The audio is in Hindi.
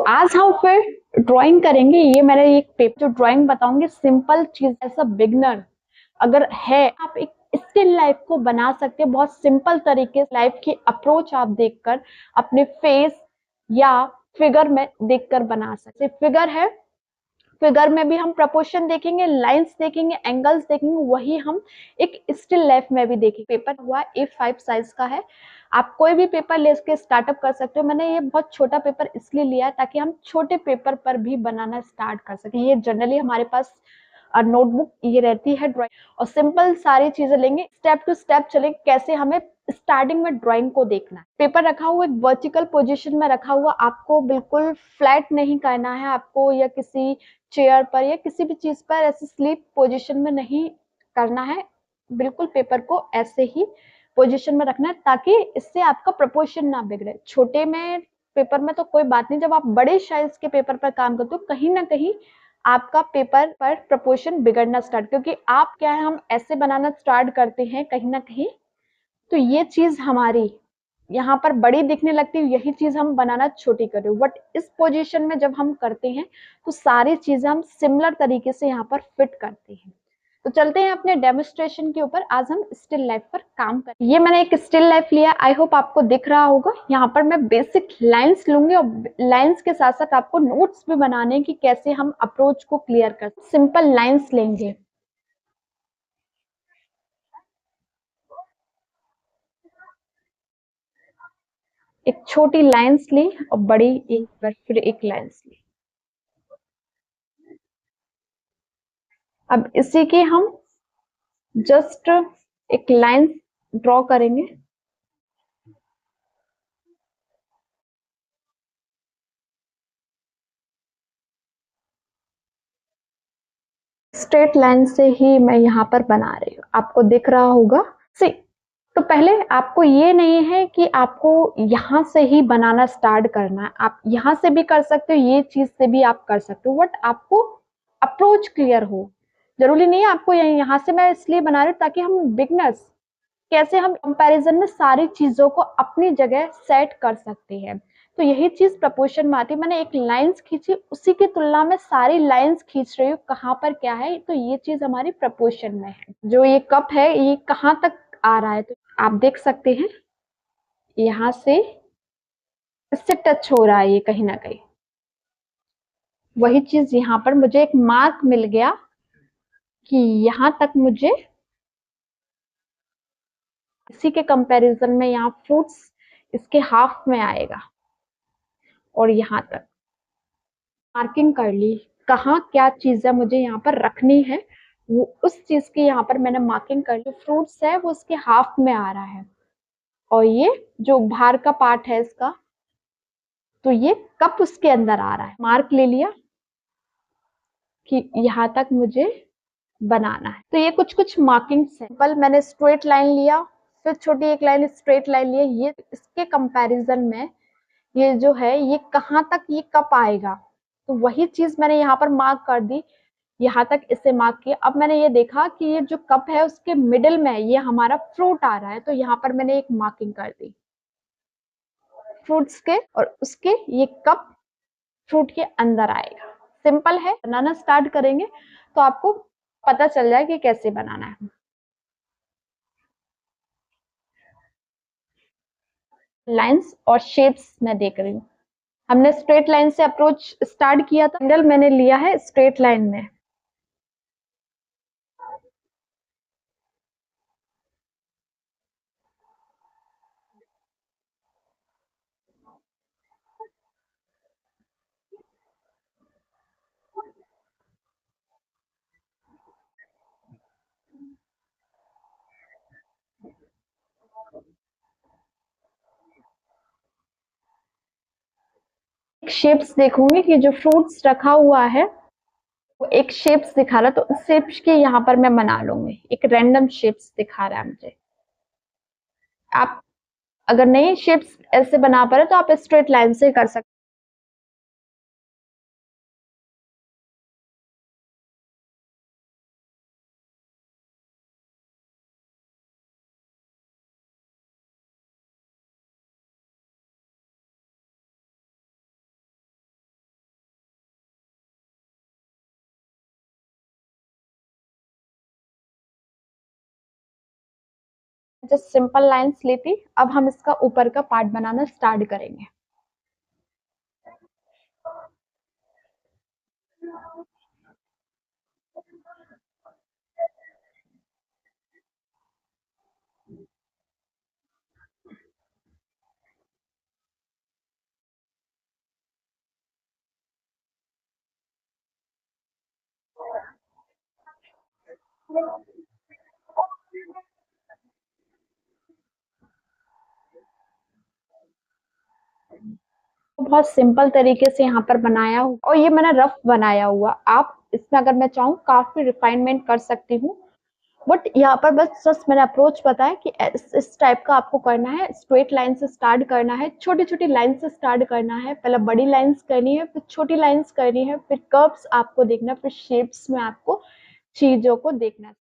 आज हम फिर ड्राइंग करेंगे। ये मैंने एक पेपर जो ड्राइंग बताऊंगी, सिंपल चीज, ऐसा बिगनर अगर है, आप एक स्टिल लाइफ को बना सकते हैं बहुत सिंपल तरीके से। लाइफ की अप्रोच आप देखकर अपने फेस या फिगर में देखकर बना सकते। फिगर है, फिगर में भी हम प्रपोर्शन देखेंगे, लाइंस देखेंगे, एंगल्स देखेंगे, वही हम एक स्टिल लाइफ में भी देखेंगे। पेपर हुआ A5 साइज का है, आप कोई भी पेपर ले के स्टार्टअप कर सकते हो। मैंने ये बहुत छोटा पेपर इसलिए लिया है ताकि हम छोटे पेपर पर भी बनाना स्टार्ट कर सकें। ये जनरली हमारे पास नोटबुक ये रहती है ड्राइंग, और सिंपल सारी चीजें लेंगे, स्टेप टू स्टेप चलेंगे कैसे हमें स्टार्टिंग में ड्राइंग को देखना है। पेपर रखा हुआ एक वर्टिकल पोजीशन में रखा हुआ, आपको बिल्कुल फ्लैट नहीं करना है आपको, या किसी चेयर पर या किसी भी चीज पर ऐसे स्लीप पोजीशन में नहीं करना है। बिल्कुल पेपर को ऐसे ही पोजीशन में रखना है ताकि इससे आपका प्रपोर्शन ना बिगड़े। छोटे में पेपर में तो कोई बात नहीं, जब आप बड़े साइज के पेपर पर काम करते हो कहीं ना कहीं आपका पेपर पर प्रपोर्शन बिगड़ना स्टार्ट, क्योंकि आप क्या है, हम ऐसे बनाना स्टार्ट करते हैं कहीं ना कहीं, तो ये चीज हमारी यहाँ पर बड़ी दिखने लगती है, यही चीज हम बनाना छोटी कर रहे हो। बट इस पोजीशन में जब हम करते हैं तो सारी चीजें हम सिमिलर तरीके से यहाँ पर फिट करते हैं। तो चलते हैं अपने डेमोन्स्ट्रेशन के ऊपर। आज हम स्टिल लाइफ पर काम करें। ये मैंने एक स्टिल लाइफ लिया, आई होप आपको दिख रहा होगा। यहाँ पर मैं बेसिक लाइंस लूंगी और लाइंस के साथ साथ आपको नोट्स भी बनाने कि कैसे हम अप्रोच को क्लियर कर। सिंपल लाइंस लेंगे, एक छोटी लाइंस ली और बड़ी एक बार फिर एक लाइंस ली। अब इसी की हम जस्ट एक लाइन ड्रॉ करेंगे। स्ट्रेट लाइन से ही मैं यहाँ पर बना रही हूँ, आपको दिख रहा होगा। सी, तो पहले आपको ये नहीं है कि आपको यहाँ से ही बनाना स्टार्ट करना है, आप यहाँ से भी कर सकते हो, ये चीज से भी आप कर सकते हो, बट आपको अप्रोच क्लियर हो। जरूरी नहीं है आपको यहाँ से, मैं इसलिए बना रही हूँ ताकि हम बिगनर्स कैसे हम कंपैरिजन में सारी चीजों को अपनी जगह सेट कर सकते हैं। तो यही चीज प्रपोर्शन में आती है। मैंने एक लाइंस खींची, उसी की तुलना में सारी लाइंस खींच रही हूँ, कहाँ पर क्या है, तो ये चीज हमारी प्रपोर्शन में है। जो ये कप है ये कहाँ तक आ रहा है, तो आप देख सकते हैं यहाँ से इससे टच हो रहा है ये कहीं ना कहीं। वही चीज यहाँ पर मुझे एक मार्क मिल गया कि यहाँ तक मुझे, इसी के कंपैरिजन में यहाँ फ्रूट्स इसके हाफ में आएगा, और यहाँ तक मार्किंग कर ली कहाँ क्या चीज है मुझे यहाँ पर रखनी है, वो उस चीज की यहाँ पर मैंने मार्किंग कर ली। फ्रूट्स है वो उसके हाफ में आ रहा है, और ये जो बाहर का पार्ट है इसका, तो ये कप उसके अंदर आ रहा है। मार्क ले लिया कि यहाँ तक मुझे बनाना है। तो ये कुछ कुछ मार्किंग्स है। पल मैंने स्ट्रेट लाइन लिया, फिर छोटी एक लाइन स्ट्रेट लाइन लिया, ये इसके कंपैरिजन में ये जो है ये कहाँ तक ये कप आएगा, तो वही चीज मैंने यहाँ पर मार्क कर दी। यहाँ तक इसे मार्क किया। अब मैंने ये देखा कि ये जो कप है उसके मिडिल में ये हमारा फ्रूट आ रहा है, तो यहाँ पर मैंने एक मार्किंग कर दी फ्रूट्स के, और उसके ये कप फ्रूट के अंदर आएगा। सिंपल है, बनाना स्टार्ट करेंगे तो आपको पता चल जाए कि कैसे बनाना है। लाइंस और शेप्स मैं देख रही हूँ। हमने स्ट्रेट लाइन से अप्रोच स्टार्ट किया था, हैंडल मैंने लिया है स्ट्रेट लाइन में। एक शेप्स देखूंगी कि जो फ्रूट्स रखा हुआ है वो एक शेप्स दिखा रहा है, तो उस शेप्स के यहाँ पर मैं बना लूंगी। एक रैंडम शेप्स दिखा रहा है मुझे। आप अगर नहीं शेप्स ऐसे बना पा रहे तो आप स्ट्रेट लाइन से कर सकते जस्ट सिंपल लाइंस ली थी, अब हम इसका ऊपर का पार्ट बनाना स्टार्ट करेंगे। बहुत सिंपल तरीके से यहाँ पर बनाया हूँ और ये मैंने रफ बनाया हुआ। आप इसमें अगर मैं चाहूँ काफी रिफाइनमेंट कर सकती हूँ, बट यहाँ पर बस जस्ट मैंने अप्रोच बताया कि इस टाइप का आपको करना है। स्ट्रेट लाइन से स्टार्ट करना है, छोटी छोटी लाइन से स्टार्ट करना है, पहले बड़ी लाइंस करनी है, फिर छोटी लाइंस करनी है, फिर कर्व्स आपको देखना है, फिर शेप्स में आपको चीजों को देखना है।